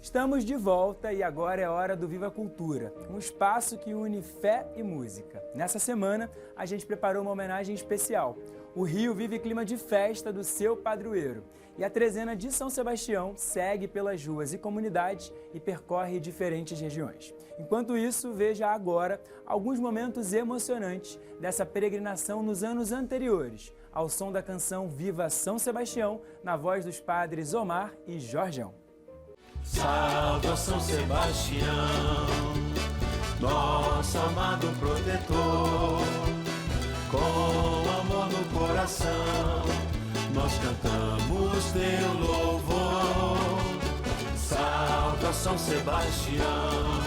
Estamos de volta e agora é hora do Viva Cultura, um espaço que une fé e música. Nessa semana, a gente preparou uma homenagem especial. O Rio vive clima de festa do seu padroeiro e a trezena de São Sebastião segue pelas ruas e comunidades e percorre diferentes regiões. Enquanto isso, veja agora alguns momentos emocionantes dessa peregrinação nos anos anteriores, ao som da canção Viva São Sebastião, na voz dos padres Omar e Jorgeão. Salve ao São Sebastião, nosso amado protetor, com amor no coração, nós cantamos teu louvor. Salve ao São Sebastião,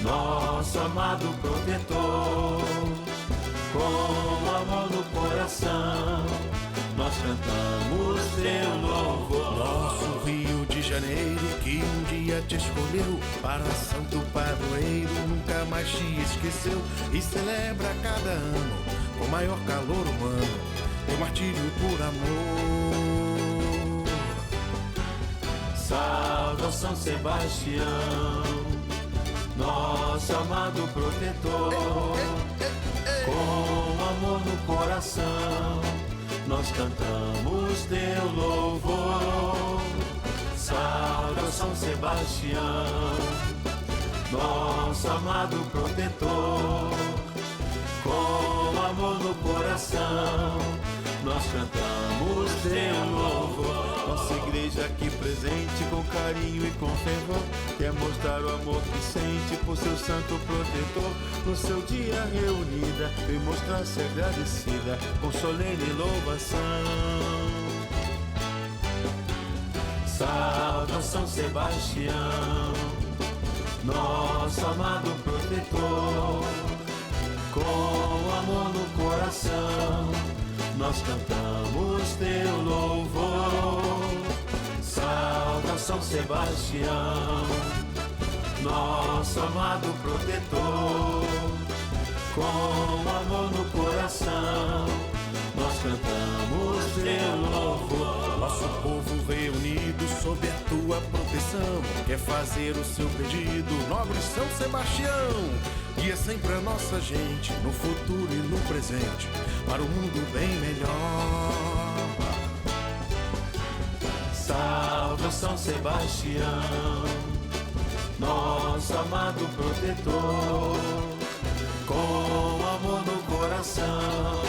nosso amado protetor, com amor no coração, nós cantamos teu louvor. Nosso Rio de Janeiro, que um dia te escolheu para santo padroeiro, nunca mais te esqueceu e celebra cada ano com maior calor humano, teu martírio por amor. Salve ao São Sebastião, nosso amado protetor, com amor no coração, nós cantamos teu louvor. Salve ao São Sebastião, nosso amado protetor, com amor no coração, nós cantamos teu louvor. Nossa igreja aqui presente, com carinho e com fervor, quer mostrar o amor que sente por seu santo protetor. No seu dia reunida, vem mostrar-se agradecida com solene louvação. Salve ao São Sebastião, nosso amado protetor, com amor no coração, nós cantamos teu louvor. Salve ao São Sebastião, nosso amado protetor, com amor no coração, nós cantamos teu louvor. Nosso povo reunido sob a tua proteção, quer fazer o seu pedido, nobre São Sebastião. Guia sempre a nossa gente, no futuro e no presente, para um mundo bem melhor. Salve ao São Sebastião, nosso amado protetor, com amor no coração,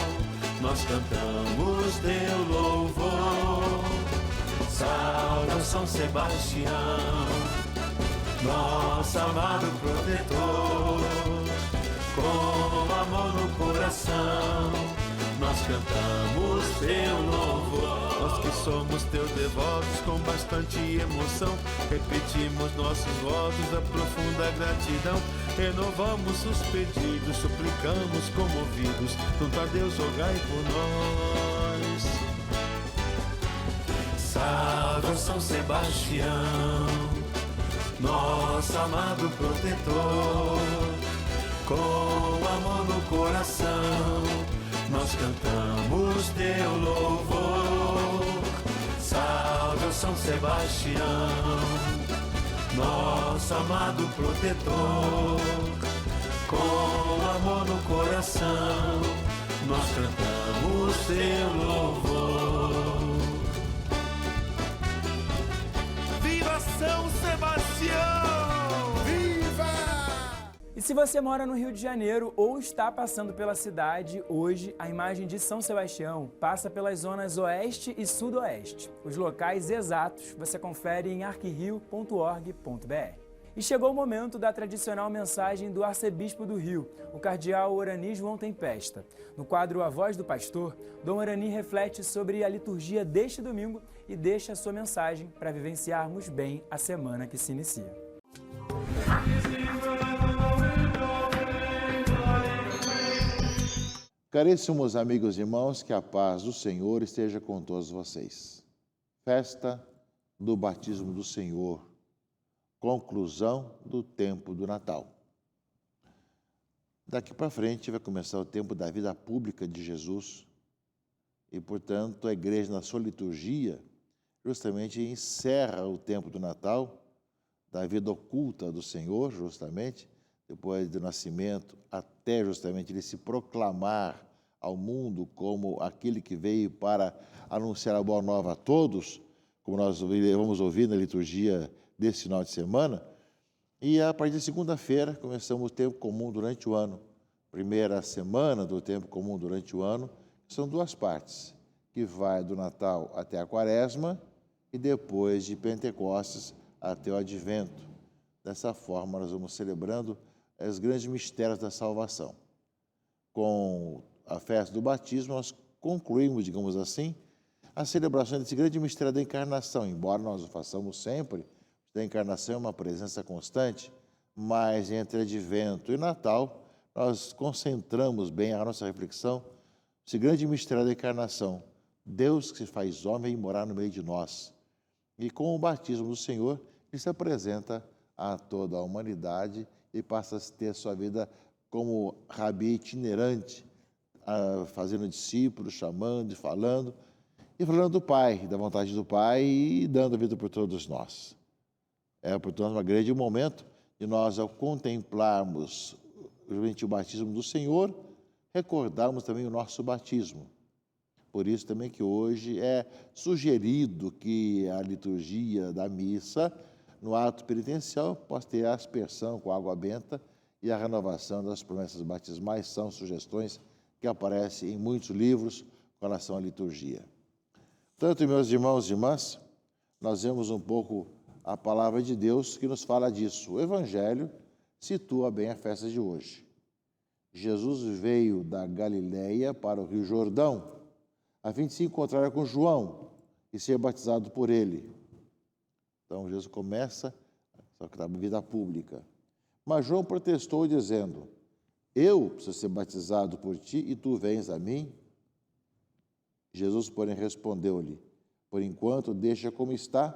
nós cantamos teu louvor. Salve ao São Sebastião, nosso amado protetor, com amor no coração, nós cantamos teu louvor. Nós que somos teus devotos, com bastante emoção, repetimos nossos votos da profunda gratidão. Renovamos os pedidos, suplicamos comovidos, junto a Deus rogai por nós. Salve ao São Sebastião, nosso amado protetor, com amor no coração, nós cantamos teu louvor. Salve ao São Sebastião, nosso amado protetor, com amor no coração, nós cantamos teu louvor. Viva São Sebastião! E se você mora no Rio de Janeiro ou está passando pela cidade, hoje a imagem de São Sebastião passa pelas zonas oeste e sudoeste. Os locais exatos você confere em arquirio.org.br. E chegou o momento da tradicional mensagem do arcebispo do Rio, o cardeal Orani João Tempesta. No quadro A Voz do Pastor, Dom Orani reflete sobre a liturgia deste domingo e deixa a sua mensagem para vivenciarmos bem a semana que se inicia. Caríssimos amigos e irmãos, que a paz do Senhor esteja com todos vocês. Festa do batismo do Senhor, conclusão do tempo do Natal. Daqui para frente vai começar o tempo da vida pública de Jesus e, portanto, a igreja na sua liturgia justamente encerra o tempo do Natal da vida oculta do Senhor, justamente, depois do nascimento, até justamente ele se proclamar ao mundo como aquele que veio para anunciar a boa nova a todos, como nós vamos ouvir na liturgia desse final de semana. E a partir de segunda-feira começamos o tempo comum durante o ano. Primeira semana do tempo comum durante o ano, são duas partes, que vai do Natal até a Quaresma e depois de Pentecostes até o Advento. Dessa forma, nós vamos celebrando os grandes mistérios da salvação. Com a festa do batismo, nós concluímos, digamos assim, a celebração desse grande mistério da encarnação, embora nós o façamos sempre. A encarnação é uma presença constante, mas entre Advento e Natal, nós concentramos bem a nossa reflexão esse grande mistério da encarnação. Deus que se faz homem e morar no meio de nós. E com o batismo do Senhor, ele se apresenta a toda a humanidade e passa a ter sua vida como rabi itinerante, fazendo discípulos, chamando e falando do Pai, da vontade do Pai e dando a vida por todos nós. É, portanto, um grande momento de nós, ao contemplarmos o batismo do Senhor, recordarmos também o nosso batismo. Por isso também que hoje é sugerido que a liturgia da missa, no ato penitencial, possa ter a aspersão com água benta e a renovação das promessas batismais. São sugestões que aparecem em muitos livros com relação à liturgia. Portanto, meus irmãos e irmãs, nós vemos um pouco a palavra de Deus que nos fala disso. O Evangelho situa bem a festa de hoje. Jesus veio da Galileia para o Rio Jordão, a fim de se encontrar com João e ser batizado por ele. Então, Jesus começa, só que está em vida pública. Mas João protestou, dizendo: eu preciso ser batizado por ti e tu vens a mim? Jesus, porém, respondeu-lhe: por enquanto, deixa como está,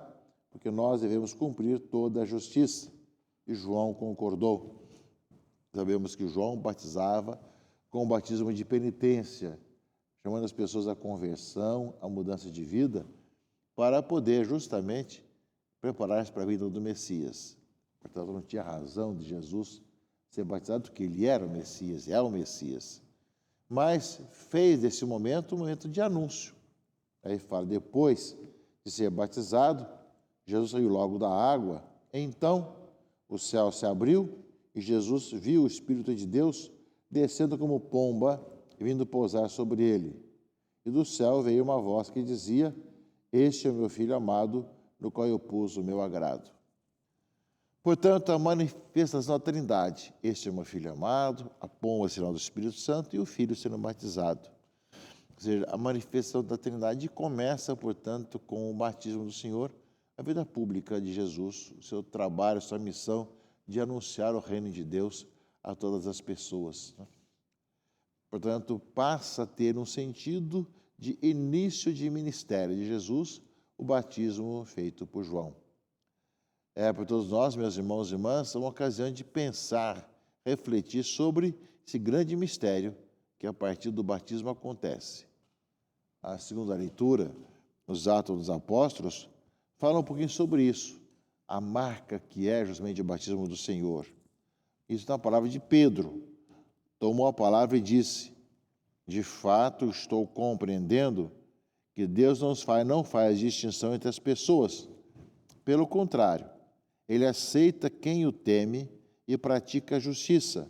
porque nós devemos cumprir toda a justiça. E João concordou. Sabemos que João batizava com o batismo de penitência, chamando as pessoas à conversão, à mudança de vida, para poder justamente preparar-se para a vida do Messias. Portanto, não tinha razão de Jesus ser batizado, porque ele era o Messias, é o Messias. Mas fez desse momento um momento de anúncio. Aí fala, depois de ser batizado, Jesus saiu logo da água. Então, o céu se abriu e Jesus viu o Espírito de Deus descendo como pomba e vindo pousar sobre ele. E do céu veio uma voz que dizia: este é o meu Filho amado, no qual eu pus o meu agrado. Portanto, a manifestação da Trindade. Este é o meu Filho amado, a pomba, sinal do Espírito Santo, e o Filho sendo batizado. Ou seja, a manifestação da Trindade começa, portanto, com o batismo do Senhor, a vida pública de Jesus, o seu trabalho, a sua missão de anunciar o reino de Deus a todas as pessoas. Portanto, passa a ter um sentido de início de ministério de Jesus, o batismo feito por João. Para todos nós, meus irmãos e irmãs, é uma ocasião de pensar, refletir sobre esse grande mistério que a partir do batismo acontece. A segunda leitura, nos Atos dos Apóstolos, fala um pouquinho sobre isso, a marca que é justamente o batismo do Senhor. Isso na palavra de Pedro. Tomou a palavra e disse: de fato, estou compreendendo que Deus não faz distinção entre as pessoas. Pelo contrário, Ele aceita quem o teme e pratica a justiça,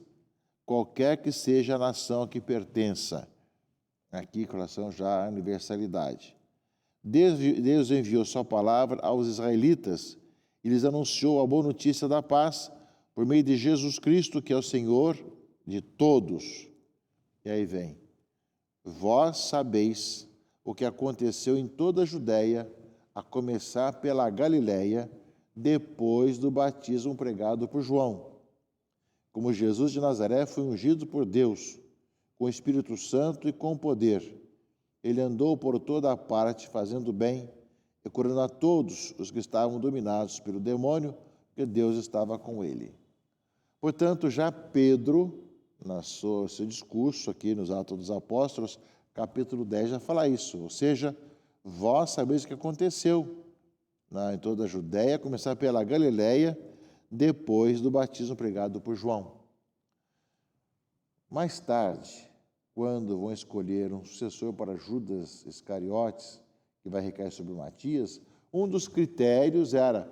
qualquer que seja a nação a que pertença. Aqui, com relação já à universalidade. Deus enviou sua palavra aos israelitas e lhes anunciou a boa notícia da paz por meio de Jesus Cristo, que é o Senhor de todos. E aí vem: vós sabeis o que aconteceu em toda a Judéia, a começar pela Galileia, depois do batismo pregado por João. Como Jesus de Nazaré foi ungido por Deus, com o Espírito Santo e com poder. Ele andou por toda a parte, fazendo bem e curando a todos os que estavam dominados pelo demônio, porque Deus estava com ele. Portanto, já Pedro, no seu discurso aqui nos Atos dos Apóstolos, capítulo 10, já fala isso. Ou seja, vós sabeis o que aconteceu em toda a Judéia, começar pela Galileia, depois do batismo pregado por João. Mais tarde, quando vão escolher um sucessor para Judas Iscariotes, que vai recair sobre Matias, um dos critérios era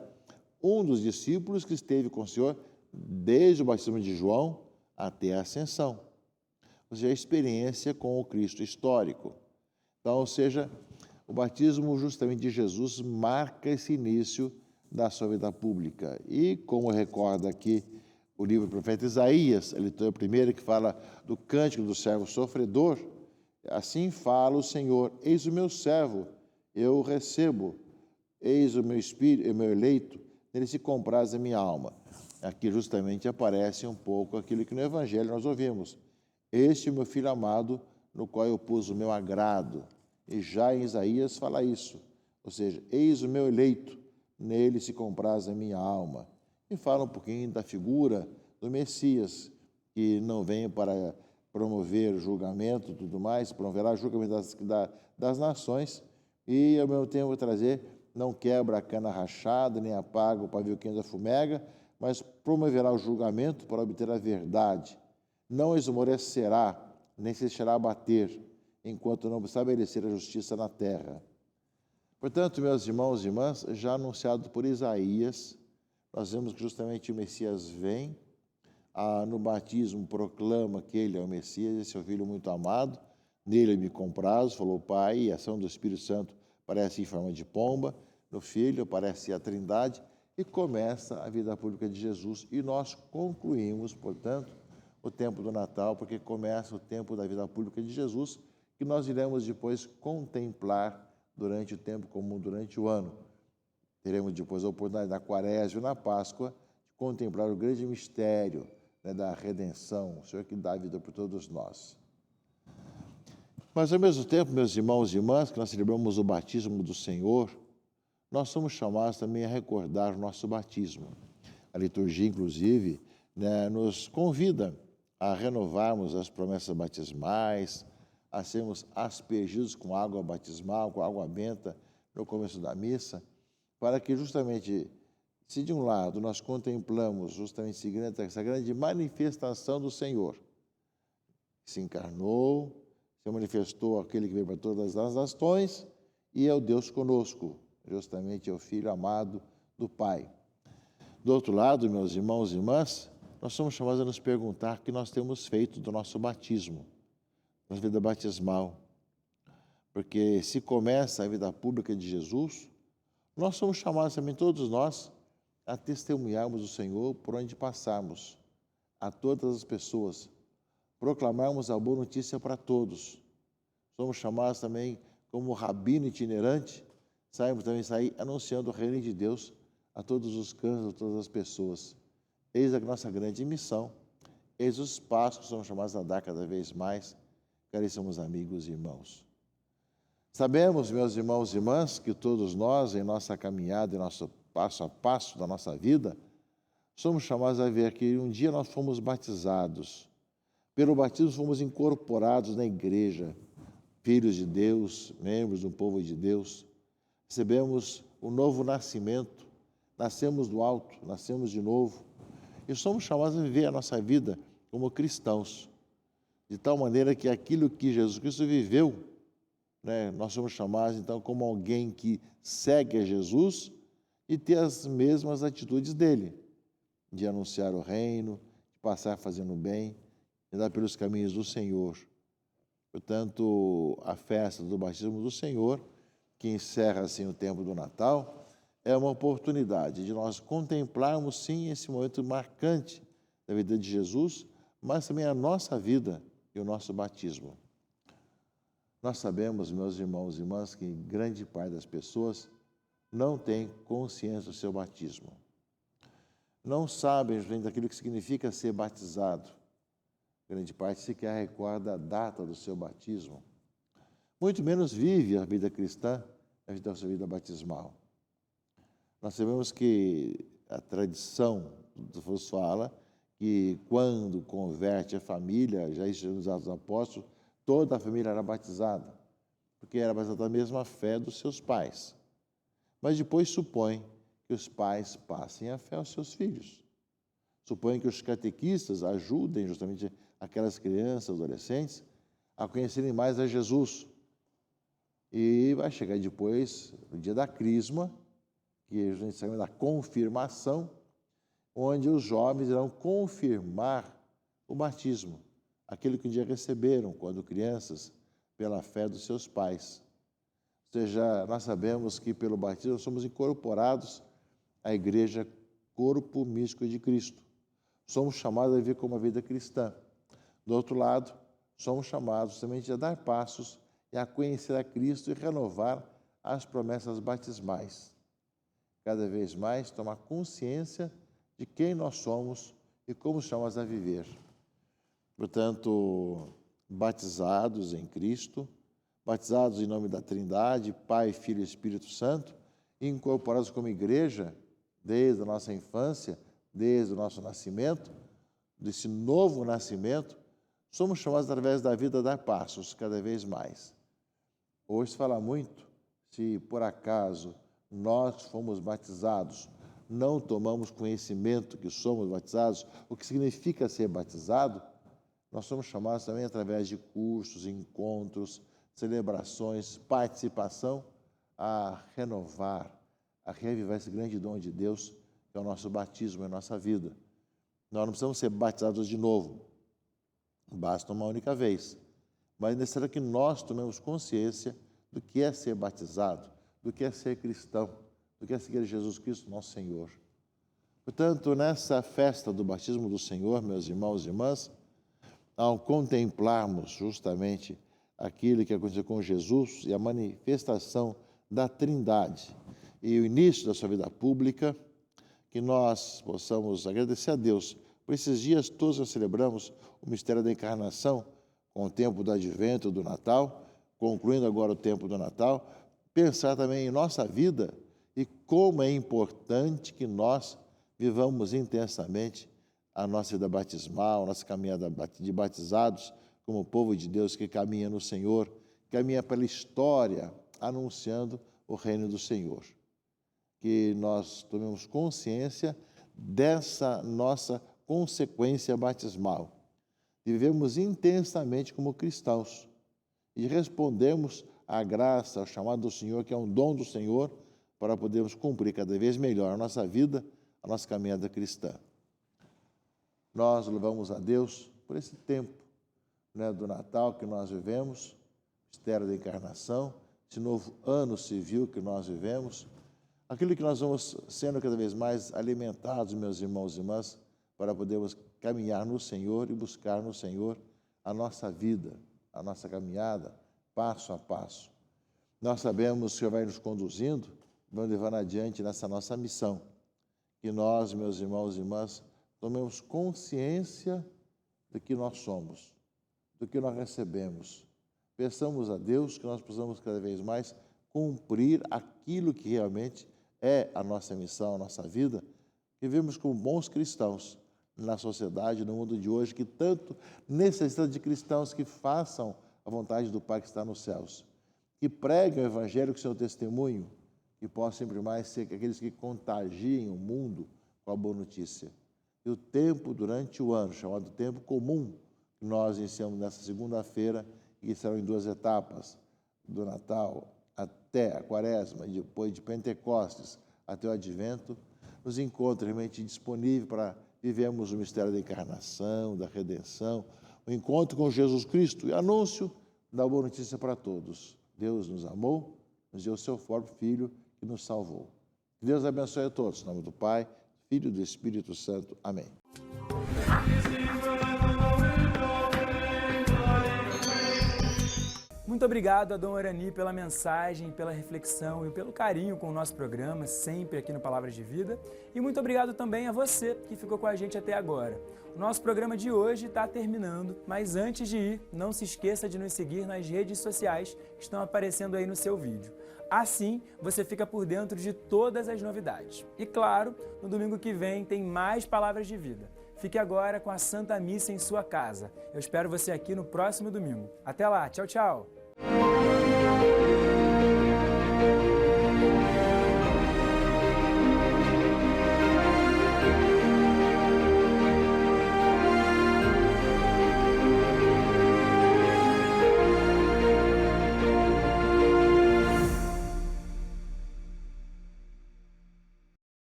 um dos discípulos que esteve com o Senhor desde o batismo de João até a ascensão. Ou seja, a experiência com o Cristo histórico. Então, ou seja, o batismo justamente de Jesus marca esse início da sua vida pública. E, como recorda aqui o livro do profeta Isaías, a leitura primeira que fala do cântico do servo sofredor, assim fala o Senhor: eis o meu servo, eu o recebo, eis o meu espírito, o meu eleito, nele se compraz a minha alma. Aqui justamente aparece um pouco aquilo que no Evangelho nós ouvimos: este é o meu filho amado, no qual eu pus o meu agrado. E já em Isaías fala isso, ou seja, eis o meu eleito, nele se compraz a minha alma. E fala um pouquinho da figura do Messias, que não vem para promover julgamento e tudo mais, promoverá julgamento das nações, e ao mesmo tempo trazer, não quebra a cana rachada, nem apaga o pavio quente da fumega, mas promoverá o julgamento para obter a verdade. Não esmorecerá, nem se deixará abater, enquanto não estabelecer a justiça na terra. Portanto, meus irmãos e irmãs, já anunciado por Isaías, nós vemos que justamente o Messias vem, no batismo proclama que ele é o Messias, esse é o Filho muito amado, nele eu me comprazo, falou o Pai, e a ação do Espírito Santo aparece em forma de pomba, no Filho aparece a Trindade, e começa a vida pública de Jesus. E nós concluímos, portanto, o tempo do Natal, porque começa o tempo da vida pública de Jesus, que nós iremos depois contemplar durante o tempo comum, durante o ano. Teremos depois a oportunidade na Quaresma e na Páscoa de contemplar o grande mistério, né, da redenção, o Senhor que dá a vida por todos nós. Mas, ao mesmo tempo, meus irmãos e irmãs, que nós celebramos o batismo do Senhor, nós somos chamados também a recordar o nosso batismo. A liturgia, inclusive, né, nos convida a renovarmos as promessas batismais, a sermos aspergidos com água batismal, com água benta, no começo da missa, para que justamente, se de um lado nós contemplamos justamente essa grande manifestação do Senhor, que se encarnou, se manifestou aquele que veio para todas as nações, e é o Deus conosco, justamente é o Filho amado do Pai. Do outro lado, meus irmãos e irmãs, nós somos chamados a nos perguntar o que nós temos feito do nosso batismo, nossa vida batismal. Porque se começa a vida pública de Jesus, nós somos chamados também, todos nós, a testemunharmos o Senhor por onde passarmos, a todas as pessoas, proclamarmos a boa notícia para todos. Somos chamados também, como rabino itinerante, sair anunciando o reino de Deus a todos os cantos, a todas as pessoas. Eis a nossa grande missão, eis os passos que somos chamados a dar cada vez mais, caríssimos amigos e irmãos. Sabemos, meus irmãos e irmãs, que todos nós, em nossa caminhada, em nosso passo a passo da nossa vida, somos chamados a ver que um dia nós fomos batizados. Pelo batismo fomos incorporados na igreja, filhos de Deus, membros do povo de Deus. Recebemos o novo nascimento, nascemos do alto, nascemos de novo. E somos chamados a viver a nossa vida como cristãos, de tal maneira que aquilo que Jesus Cristo viveu, né, nós somos chamados, então, como alguém que segue a Jesus e ter as mesmas atitudes dele, de anunciar o reino, de passar fazendo o bem, de andar pelos caminhos do Senhor. Portanto, a festa do batismo do Senhor, que encerra assim o tempo do Natal, é uma oportunidade de nós contemplarmos, sim, esse momento marcante da vida de Jesus, mas também a nossa vida e o nosso batismo. Nós sabemos, meus irmãos e irmãs, que grande parte das pessoas não tem consciência do seu batismo. Não sabem daquilo que significa ser batizado. Grande parte sequer recorda a data do seu batismo. Muito menos vive a vida cristã, a sua vida batismal. Nós sabemos que a tradição nos fala que quando converte a família, já isso nos Atos dos Apóstolos, toda a família era batizada, porque era batizada da mesma fé dos seus pais. Mas depois supõe que os pais passem a fé aos seus filhos. Suponho que os catequistas ajudem justamente aquelas crianças, adolescentes, a conhecerem mais a Jesus. E vai chegar depois o dia da crisma, que a gente chama da confirmação, onde os jovens irão confirmar o batismo, aquilo que um dia receberam quando crianças, pela fé dos seus pais. Ou seja, nós sabemos que pelo batismo somos incorporados à igreja, corpo místico de Cristo. Somos chamados a viver como uma vida cristã. Do outro lado, somos chamados também a dar passos e a conhecer a Cristo e renovar as promessas batismais. Cada vez mais tomar consciência de quem nós somos e como estamos a viver. Portanto, batizados em Cristo, batizados em nome da Trindade, Pai, Filho e Espírito Santo, e incorporados como igreja desde a nossa infância, desde o nosso nascimento, desse novo nascimento, somos chamados através da vida a dar passos cada vez mais. Hoje se fala muito, se por acaso nós fomos batizados, não tomamos conhecimento que somos batizados, o que significa ser batizado, nós somos chamados também através de cursos, encontros, celebrações, participação, a renovar, a reavivar esse grande dom de Deus, que é o nosso batismo, é a nossa vida. Nós não precisamos ser batizados de novo, basta uma única vez. Mas é necessário que nós tomemos consciência do que é ser batizado, do que é ser cristão, do que é seguir Jesus Cristo, nosso Senhor. Portanto, nessa festa do batismo do Senhor, meus irmãos e irmãs, ao contemplarmos justamente aquilo que aconteceu com Jesus e a manifestação da Trindade e o início da sua vida pública, que nós possamos agradecer a Deus. Por esses dias todos nós celebramos o mistério da encarnação, com o tempo do Advento, do Natal, concluindo agora o tempo do Natal, pensar também em nossa vida e como é importante que nós vivamos intensamente a nossa vida batismal, a nossa caminhada de batizados, como povo de Deus que caminha no Senhor, caminha pela história, anunciando o reino do Senhor. Que nós tomemos consciência dessa nossa consequência batismal. Vivemos intensamente como cristãos e respondemos à graça, ao chamado do Senhor, que é um dom do Senhor, para podermos cumprir cada vez melhor a nossa vida, a nossa caminhada cristã. Nós louvamos a Deus por esse tempo, né, do Natal que nós vivemos, mistério da encarnação, esse novo ano civil que nós vivemos, aquilo que nós vamos sendo cada vez mais alimentados, meus irmãos e irmãs, para podermos caminhar no Senhor e buscar no Senhor a nossa vida, a nossa caminhada, passo a passo. Nós sabemos que o Senhor vai nos conduzindo, vai levando adiante nessa nossa missão, que nós, meus irmãos e irmãs, tomemos consciência do que nós somos, do que nós recebemos. Peçamos a Deus que nós possamos cada vez mais cumprir aquilo que realmente é a nossa missão, a nossa vida, que vivemos como bons cristãos na sociedade, no mundo de hoje, que tanto necessita de cristãos que façam a vontade do Pai que está nos céus, que preguem o Evangelho com seu testemunho, que possam sempre mais ser aqueles que contagiem o mundo com a boa notícia. E o tempo durante o ano, chamado tempo comum, que nós iniciamos nessa segunda-feira, e serão em 2 etapas, do Natal até a Quaresma, e depois de Pentecostes até o Advento, nos encontra realmente disponível para vivermos o mistério da encarnação, da redenção, o encontro com Jesus Cristo e anúncio da boa notícia para todos. Deus nos amou, nos deu o seu próprio Filho que nos salvou. Que Deus abençoe a todos. Em nome do Pai, Filho e do Espírito Santo. Amém. Muito obrigado a Dom Orani pela mensagem, pela reflexão e pelo carinho com o nosso programa, sempre aqui no Palavras de Vida. E muito obrigado também a você que ficou com a gente até agora. O nosso programa de hoje está terminando, mas antes de ir, não se esqueça de nos seguir nas redes sociais que estão aparecendo aí no seu vídeo. Assim, você fica por dentro de todas as novidades. E claro, no domingo que vem tem mais Palavras de Vida. Fique agora com a Santa Missa em sua casa. Eu espero você aqui no próximo domingo. Até lá, tchau, tchau!